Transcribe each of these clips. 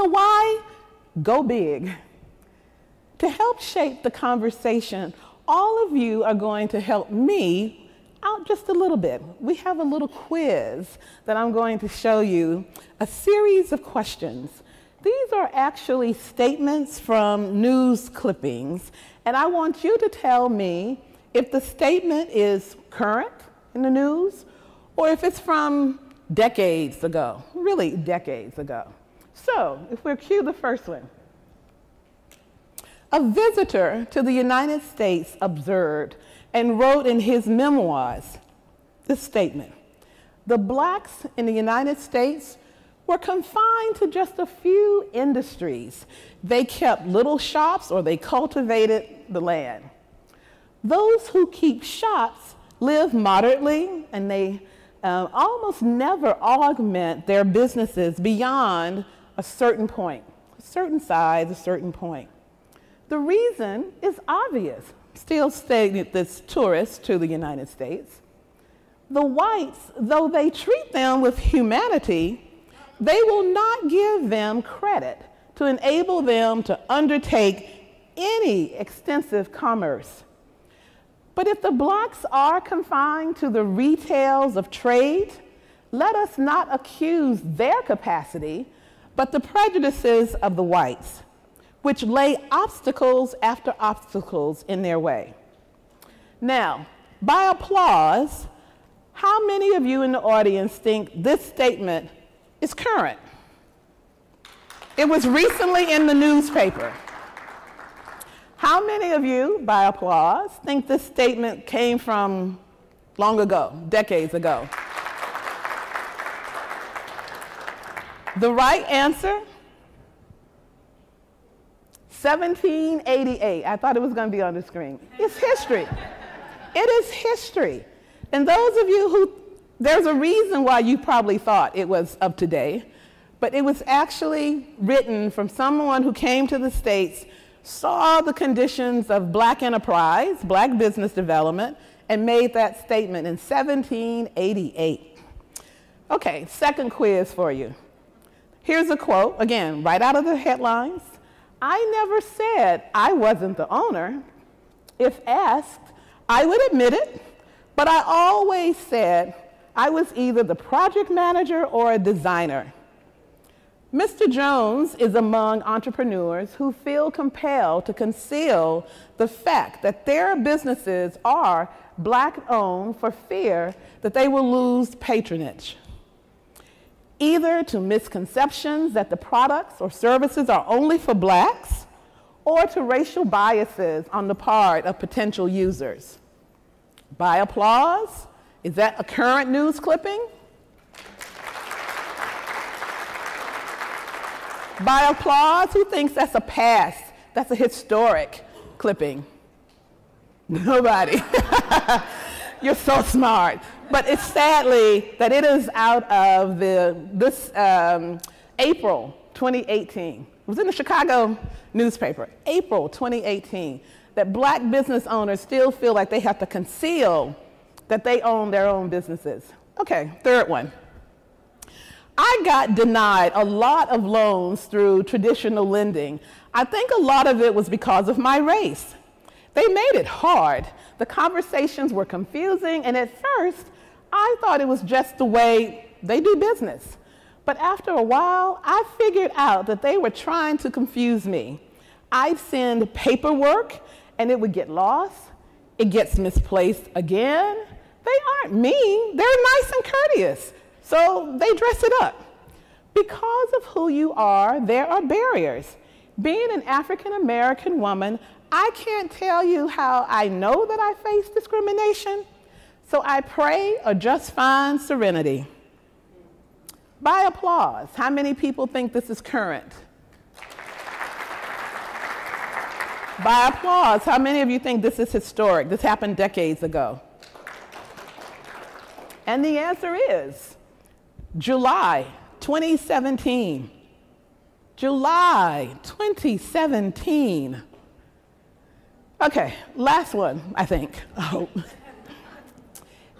So why go big? To help shape the conversation, all of you are going to help me out just a little bit. We have a little quiz that I'm going to show you, a series of questions. These are actually statements from news clippings, and I want you to tell me if the statement is current in the news or if it's from decades ago, really decades ago. So, if we'll cue the first one. A visitor to the United States observed and wrote in his memoirs this statement: the blacks in the United States were confined to just a few industries. They kept little shops or they cultivated the land. Those who keep shops live moderately, and they almost never augment their businesses beyond a certain point, a certain size, a certain point. The reason is obvious. Still stated this tourist to the United States. The whites, though they treat them with humanity, they will not give them credit to enable them to undertake any extensive commerce. But if the blacks are confined to the retails of trade, let us not accuse their capacity, but the prejudices of the whites, which lay obstacles after obstacles in their way. Now, by applause, how many of you in the audience think this statement is current? It was recently in the newspaper. How many of you, by applause, think this statement came from long ago, decades ago? The right answer, 1788. I thought it was going to be on the screen. It's history. It is history. And those of you who, there's a reason why you probably thought it was of today, but it was actually written from someone who came to the States, saw the conditions of black enterprise, black business development, and made that statement in 1788. Okay, second quiz for you. Here's a quote, again, right out of the headlines. I never said I wasn't the owner. If asked, I would admit it, but I always said I was either the project manager or a designer. Mr. Jones is among entrepreneurs who feel compelled to conceal the fact that their businesses are black-owned for fear that they will lose patronage, either to misconceptions that the products or services are only for blacks, or to racial biases on the part of potential users. By applause, is that a current news clipping? By applause, who thinks that's a past, that's a historic clipping? Nobody. You're so smart. But it's sadly that it is out of this April 2018. It was in the Chicago newspaper, April 2018, that black business owners still feel like they have to conceal that they own their own businesses. Okay, third one. I got denied a lot of loans through traditional lending. I think a lot of it was because of my race. They made it hard. The conversations were confusing, and at first, I thought it was just the way they do business. But after a while, I figured out that they were trying to confuse me. I'd send paperwork, and it would get lost. It gets misplaced again. They aren't mean. They're nice and courteous. So they dress it up. Because of who you are, there are barriers. Being an African-American woman, I can't tell you how I know that I face discrimination, so I pray or just find serenity. By applause, how many people think this is current? By applause, how many of you think this is historic? This happened decades ago. And the answer is July 2017. July 2017. Okay, last one, I think. Oh.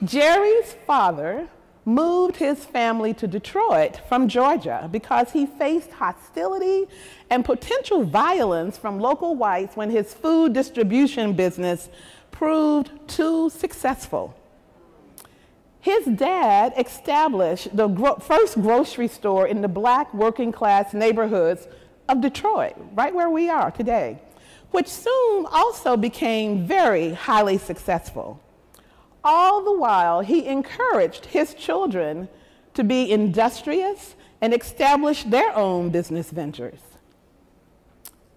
Jerry's father moved his family to Detroit from Georgia because he faced hostility and potential violence from local whites when his food distribution business proved too successful. His dad established the first grocery store in the black working class neighborhoods of Detroit, right where we are today, which soon also became very highly successful. All the while, he encouraged his children to be industrious and establish their own business ventures.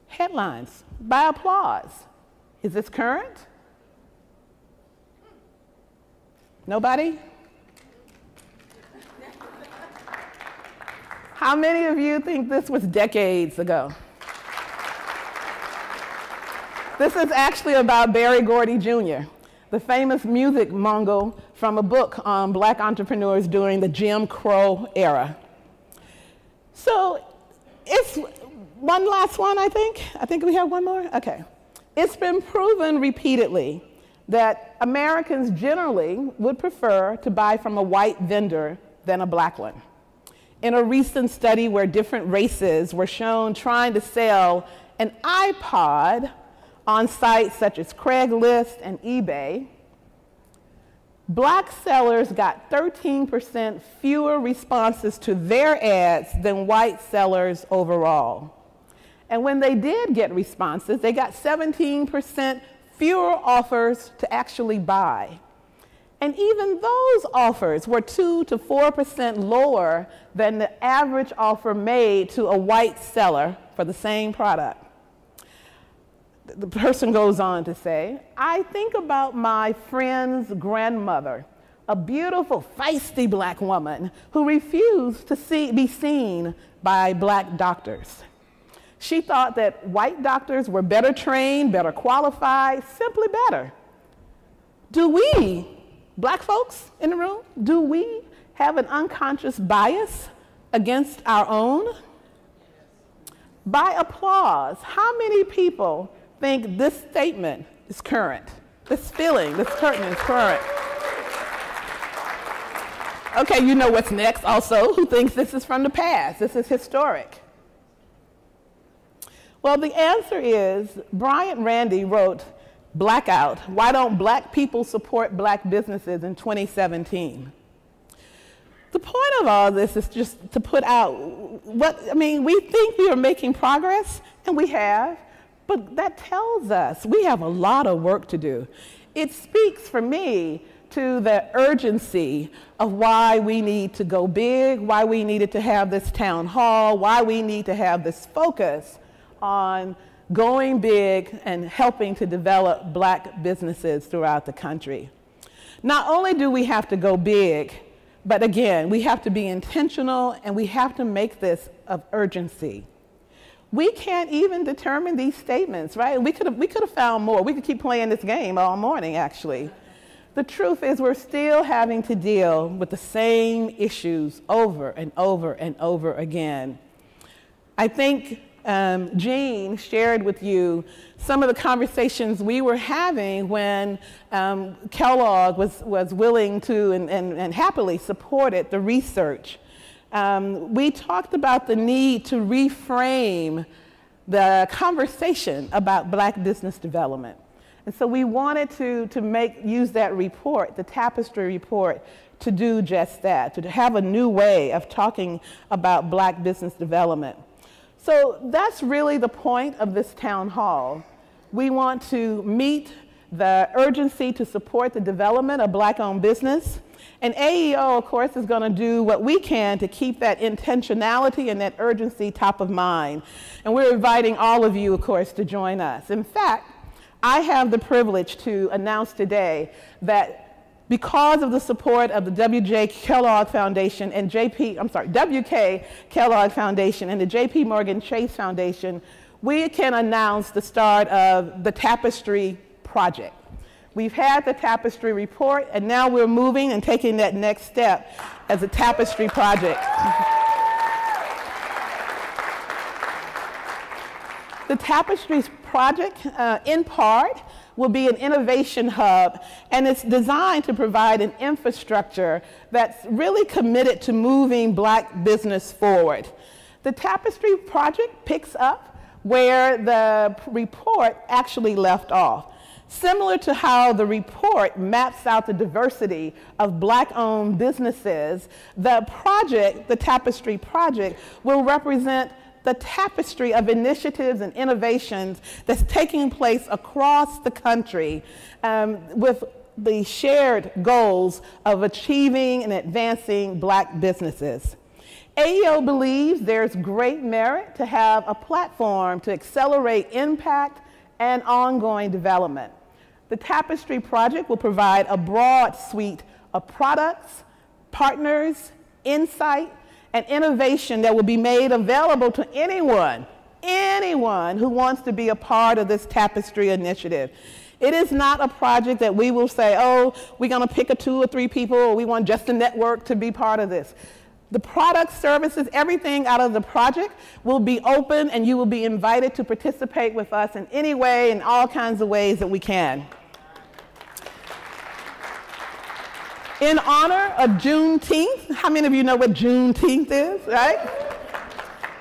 Headlines by applause. Is this current? Nobody? How many of you think this was decades ago? This is actually about Berry Gordy Jr., the famous music mogul from a book on black entrepreneurs during the Jim Crow era. So it's one last one, I think. I think we have one more? Okay. It's been proven repeatedly that Americans generally would prefer to buy from a white vendor than a black one. In a recent study where different races were shown trying to sell an iPod on sites such as Craigslist and eBay, black sellers got 13% fewer responses to their ads than white sellers overall. And when they did get responses, they got 17% fewer offers to actually buy. And even those offers were 2 to 4% lower than the average offer made to a white seller for the same product. The person goes on to say, I think about my friend's grandmother, a beautiful, feisty black woman who refused to be seen by black doctors. She thought that white doctors were better trained, better qualified, simply better. Do we, black folks in the room, do we have an unconscious bias against our own? By applause, how many people think this statement is current? This feeling, this statement is current. Okay, you know what's next also. Who thinks this is from the past? This is historic. Well, the answer is Bryant Randy wrote Blackout, Why Don't Black People Support Black Businesses in 2017. The point of all this is just to put out we think we are making progress, and we have, but that tells us we have a lot of work to do. It speaks for me to the urgency of why we need to go big, why we needed to have this town hall, why we need to have this focus on going big and helping to develop black businesses throughout the country. Not only do we have to go big, but again, we have to be intentional and we have to make this of urgency. We can't even determine these statements, right? We could have found more. We could keep playing this game all morning, actually. The truth is we're still having to deal with the same issues over and over and over again. I think Jean shared with you some of the conversations we were having when Kellogg was willing to and happily supported the research. We talked about the need to reframe the conversation about black business development. And so we wanted to use that report, the Tapestry report, to do just that, to have a new way of talking about black business development. So that's really the point of this town hall. We want to meet the urgency to support the development of black-owned business. And AEO, of course, is going to do what we can to keep that intentionality and that urgency top of mind. And we're inviting all of you, of course, to join us. In fact, I have the privilege to announce today that because of the support of the WK Kellogg Foundation and WK Kellogg Foundation and the JP Morgan Chase Foundation, we can announce the start of the Tapestry project. We've had the Tapestry report, and now we're moving and taking that next step as a Tapestry project. The Tapestry project, in part, will be an innovation hub, and it's designed to provide an infrastructure that's really committed to moving Black business forward. The Tapestry project picks up where the report actually left off. Similar to how the report maps out the diversity of Black-owned businesses, the project, the Tapestry project, will represent the tapestry of initiatives and innovations that's taking place across the country with the shared goals of achieving and advancing Black businesses. AEO believes there's great merit to have a platform to accelerate impact and ongoing development. The Tapestry project will provide a broad suite of products, partners, insight, and innovation that will be made available to anyone who wants to be a part of this Tapestry initiative. It is not a project that we will say, oh, we're going to pick 2 or 3 people, or we want just a network to be part of this. The products, services, everything out of the project will be open, and you will be invited to participate with us in any way, in all kinds of ways that we can. In honor of Juneteenth, how many of you know what Juneteenth is, right?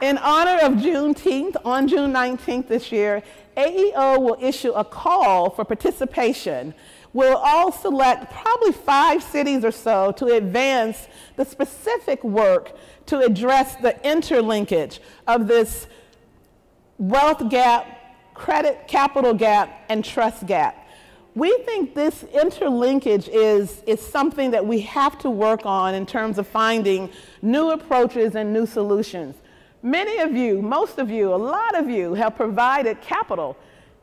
In honor of Juneteenth, on June 19th this year, AEO will issue a call for participation. We'll all select probably 5 cities or so to advance the specific work to address the interlinkage of this wealth gap, credit capital gap, and trust gap. We think this interlinkage is something that we have to work on in terms of finding new approaches and new solutions. Many of you, most of you, a lot of you have provided capital,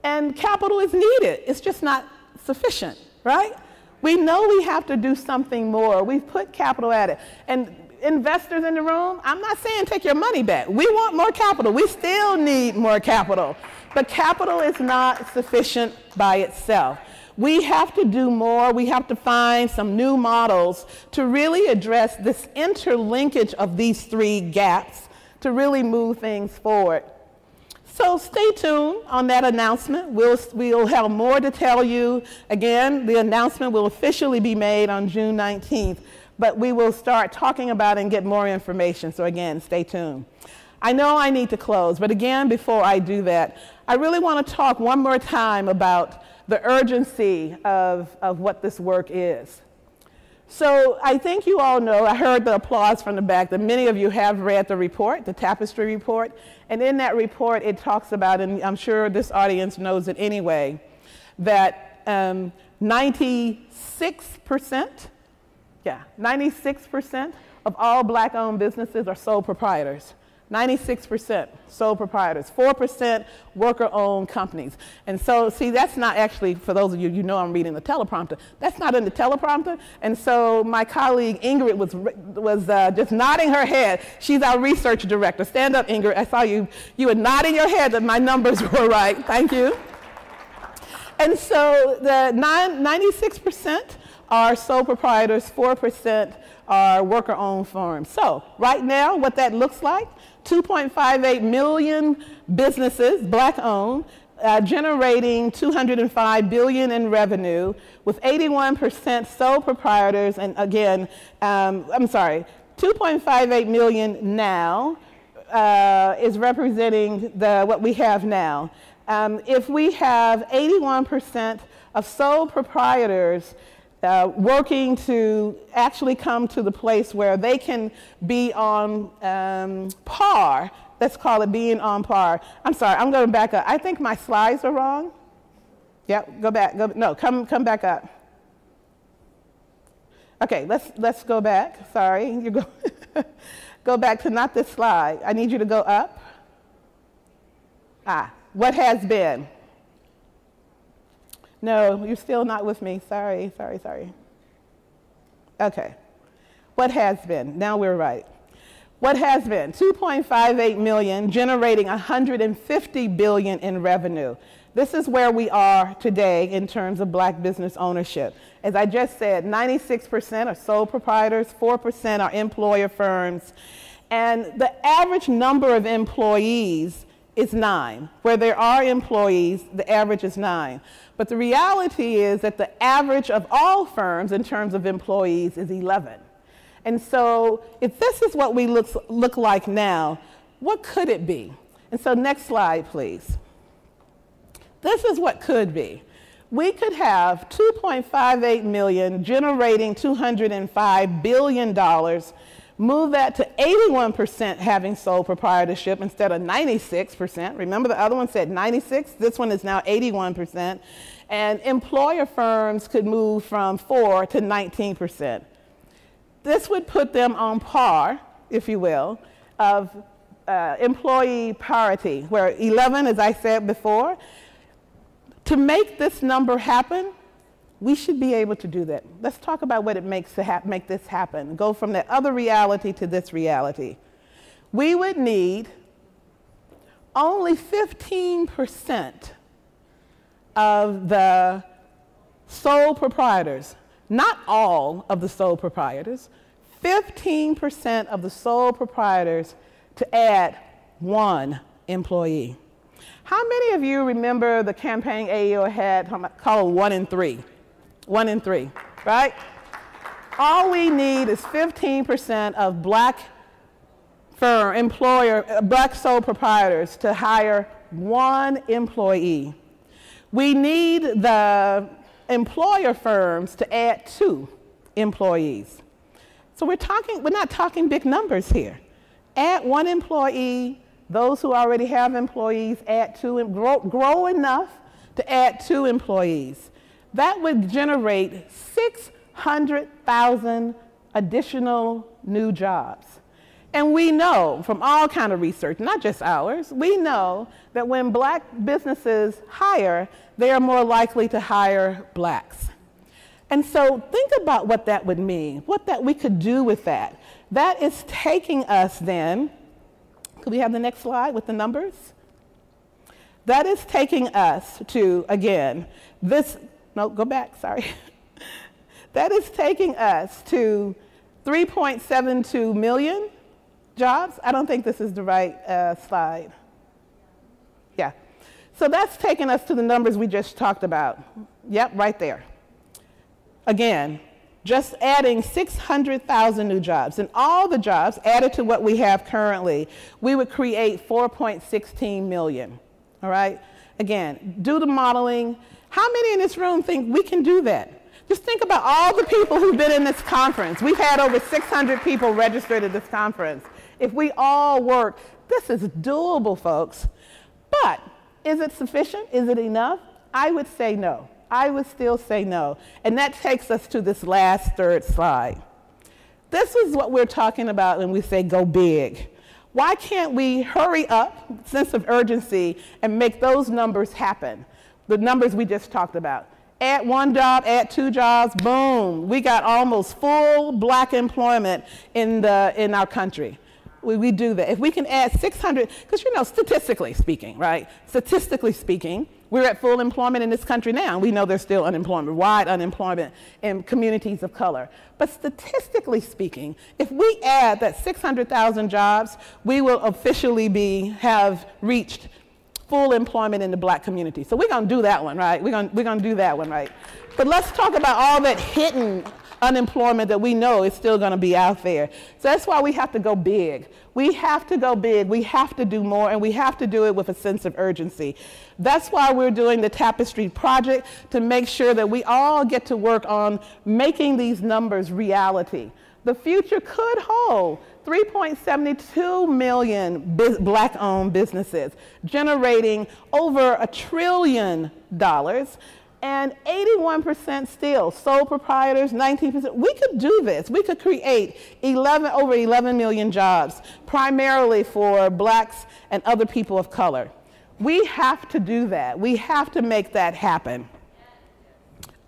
and capital is needed. It's just not sufficient, right? We know we have to do something more. We've put capital at it. And investors in the room, I'm not saying take your money back. We want more capital. We still need more capital. But capital is not sufficient by itself. We have to do more. We have to find some new models to really address this interlinkage of these 3 gaps to really move things forward. So stay tuned on that announcement. We'll have more to tell you. Again, the announcement will officially be made on June 19th, but we will start talking about it and get more information. So again, stay tuned. I know I need to close, but again, before I do that, I really want to talk one more time about the urgency of what this work is. So I think you all know, I heard the applause from the back, that many of you have read the report, the Tapestry report, and in that report it talks about, and I'm sure this audience knows it anyway, that 96% of all Black-owned businesses are sole proprietors. 96% sole proprietors, 4% worker-owned companies. And so, see, that's not actually, for those of you, you know I'm reading the teleprompter, that's not in the teleprompter. And so my colleague Ingrid was just nodding her head. She's our research director. Stand up, Ingrid. I saw you. You were nodding your head that my numbers were right. Thank you. And so the 96% are sole proprietors, 4% are worker-owned firms. So right now, what that looks like, 2.58 million businesses, Black-owned, generating $205 billion in revenue, with 81% sole proprietors, and again, 2.58 million now is representing what we have now. If we have 81% of sole proprietors working to actually come to the place where they can be on par. Let's call it being on par. I'm sorry, I'm going to back up. I think my slides are wrong. Yep, go back. Come back up. Okay, let's go back. Sorry, you go back to not this slide. I need you to go up. What has been? No, you're still not with me. Sorry. Okay. What has been? Now we're right. What has been? 2.58 million, generating $150 billion in revenue. This is where we are today in terms of Black business ownership. As I just said, 96% are sole proprietors, 4% are employer firms, and the average number of employees is 9. Where there are employees, the average is 9. But the reality is that the average of all firms in terms of employees is 11. And so if this is what we look like now, what could it be? And so next slide, please. This is what could be. We could have 2.58 million generating $205 billion, move that to 81% having sole proprietorship instead of 96%. Remember the other one said 96? This one is now 81%. And employer firms could move from 4 to 19%. This would put them on par, if you will, of employee parity, where 11, as I said before. To make this number happen, we should be able to do that. Let's talk about what it makes to make this happen. Go from that other reality to this reality. We would need only 15% of the sole proprietors, not all of the sole proprietors, 15% of the sole proprietors to add 1 employee. How many of you remember the campaign AEO had called 1 in 3? 1 in 3, right? All we need is 15% of black black sole proprietors to hire 1 employee. We need the employer firms to add 2 employees. So we're not talking big numbers here. Add 1 employee. Those who already have employees add 2 and grow enough to add 2 employees. That would generate 600,000 additional new jobs. And we know from all kind of research, not just ours, we know that when black businesses hire, they are more likely to hire blacks. And so think about what that would mean, what that we could do with that. That is taking us then, could we have the next slide with the numbers? That is taking us to, again, go back, sorry. That is taking us to 3.72 million jobs. I don't think this is the right slide. Yeah. So that's taking us to the numbers we just talked about. Yep, right there. Again, just adding 600,000 new jobs. And all the jobs added to what we have currently, we would create 4.16 million. All right? Again, do the modeling. How many in this room think we can do that? Just think about all the people who've been in this conference. We've had over 600 people registered at this conference. If we all work, this is doable, folks. But is it sufficient? Is it enough? I would say no. I would still say no. And that takes us to this last third slide. This is what we're talking about when we say go big. Why can't we hurry up, sense of urgency, and make those numbers happen? The numbers we just talked about. Add 1 job, add 2 jobs, boom. We got almost full black employment in our country. We do that. If we can add 600, because you know, statistically speaking, right? Statistically speaking, we're at full employment in this country now. We know there's still unemployment, wide unemployment in communities of color. But statistically speaking, if we add that 600,000 jobs, we will officially have reached full employment in the black community. So we're going to do that one, right? We're going to do that one, right? But let's talk about all that hidden unemployment that we know is still going to be out there. So that's why we have to go big. We have to go big. We have to do more, and we have to do it with a sense of urgency. That's why we're doing the Tapestry project, to make sure that we all get to work on making these numbers reality. The future could hold 3.72 million black-owned businesses, generating over $1 trillion, and 81% still sole proprietors, 19%. We could do this. We could create over 11 million jobs, primarily for blacks and other people of color. We have to do that. We have to make that happen.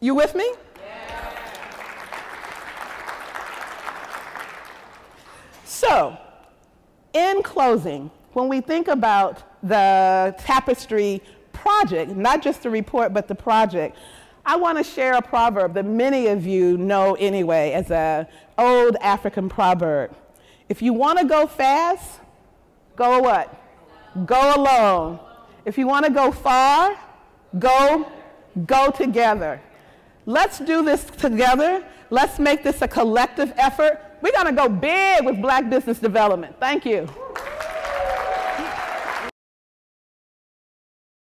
You with me? So, in closing, when we think about the Tapestry project, not just the report, but the project, I want to share a proverb that many of you know anyway, as an old African proverb. If you want to go fast, go what? go alone. If you want to go far, go together. Let's do this together. Let's make this a collective effort. We're going to go big with Black business development. Thank you.